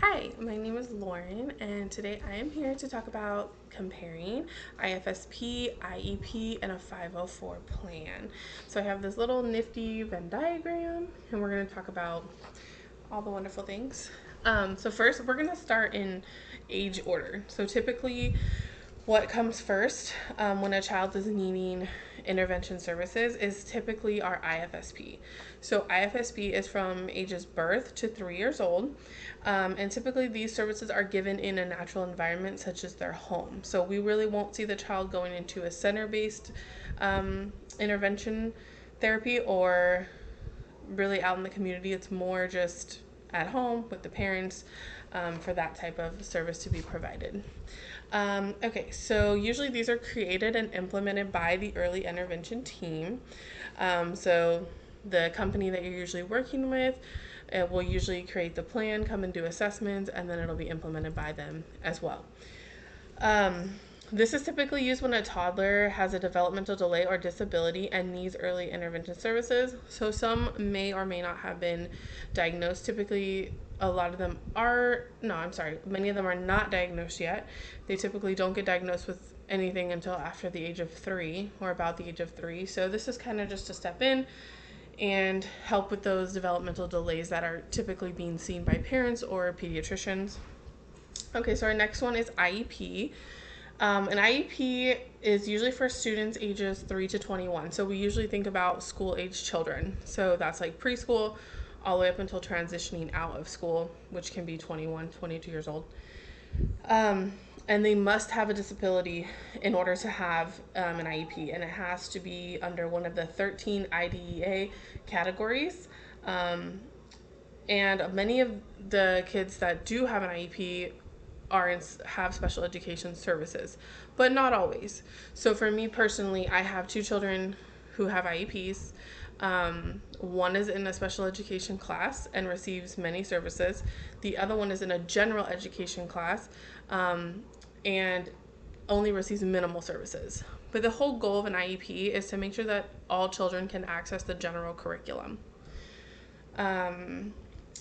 Hi, my name is Lauren, and today I am here to talk about comparing IFSP, IEP, and a 504 plan. So I have this little nifty Venn diagram, and we're going to talk about all the wonderful things. So first, we're going to start in age order. So typically, what comes first when a child is needing intervention services is typically our IFSP. So IFSP is from ages birth to 3 years old, and typically these services are given in a natural environment such as their home. So we really won't see the child going into a center-based intervention therapy or really out in the community. It's more just at home with the parents for that type of service to be provided. Okay, so usually these are created and implemented by the early intervention team. So the company that you're usually working with will usually create the plan, come and do assessments, and then it'll be implemented by them as well. This is typically used when a toddler has a developmental delay or disability and needs early intervention services. So some may or may not have been diagnosed. Typically, a lot of them are, no, I'm sorry, many of them are not diagnosed yet. They typically don't get diagnosed with anything until after the age of 3 or about the age of 3. So this is kind of just to step in and help with those developmental delays that are typically being seen by parents or pediatricians. Okay, so our next one is IEP. An IEP is usually for students ages 3 to 21. So we usually think about school age children. So that's like preschool all the way up until transitioning out of school, which can be 21, 22 years old. And they must have a disability in order to have an IEP, and it has to be under one of the 13 IDEA categories. And many of the kids that do have an IEP have special education services, but not always. So for me personally, I have two children who have IEPs. One is in a special education class and receives many services. The other one is in a general education class and only receives minimal services. But the whole goal of an IEP is to make sure that all children can access the general curriculum. And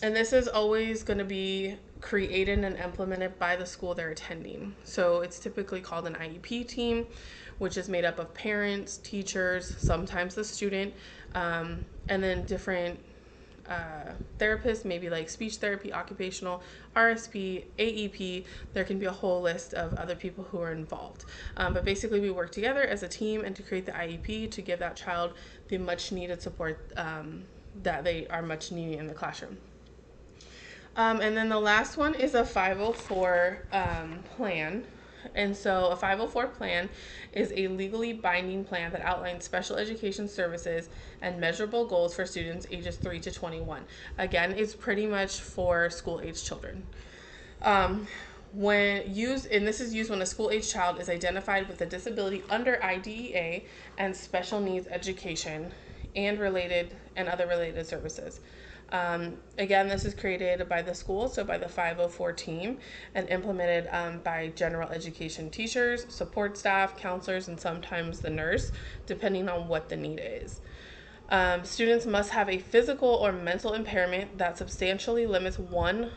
this is always going to be created and implemented by the school they're attending. So it's typically called an IEP team, which is made up of parents, teachers, sometimes the student, and then different therapists, maybe like speech therapy, occupational, RSP, AEP. There can be a whole list of other people who are involved. But basically, we work together as a team and to create the IEP to give that child the much needed support that they are much needing in the classroom. And then the last one is a 504 plan. And so a 504 plan is a legally binding plan that outlines special education services and measurable goals for students ages 3 to 21. Again, it's pretty much for school age children. When used, and this is used when a school age child is identified with a disability under IDEA and special needs education and other related services. Again, this is created by the school, so by the 504 team, and implemented by general education teachers, support staff, counselors, and sometimes the nurse, depending on what the need is. Students must have a physical or mental impairment that substantially limits one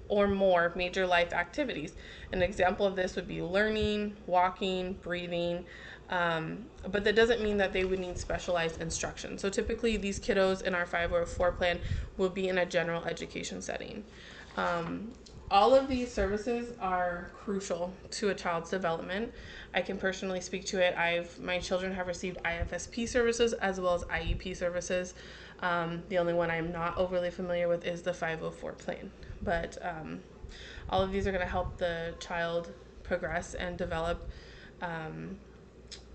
or more major life activities. An example of this would be learning, walking, breathing, but that doesn't mean that they would need specialized instruction. So typically these kiddos in our 504 plan will be in a general education setting. All of these services are crucial to a child's development. I can personally speak to it. My children have received IFSP services as well as IEP services. The only one I'm not overly familiar with is the 504 plan. But all of these are going to help the child progress and develop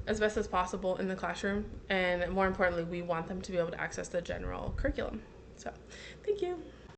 as best as possible in the classroom. And more importantly, we want them to be able to access the general curriculum. So, thank you.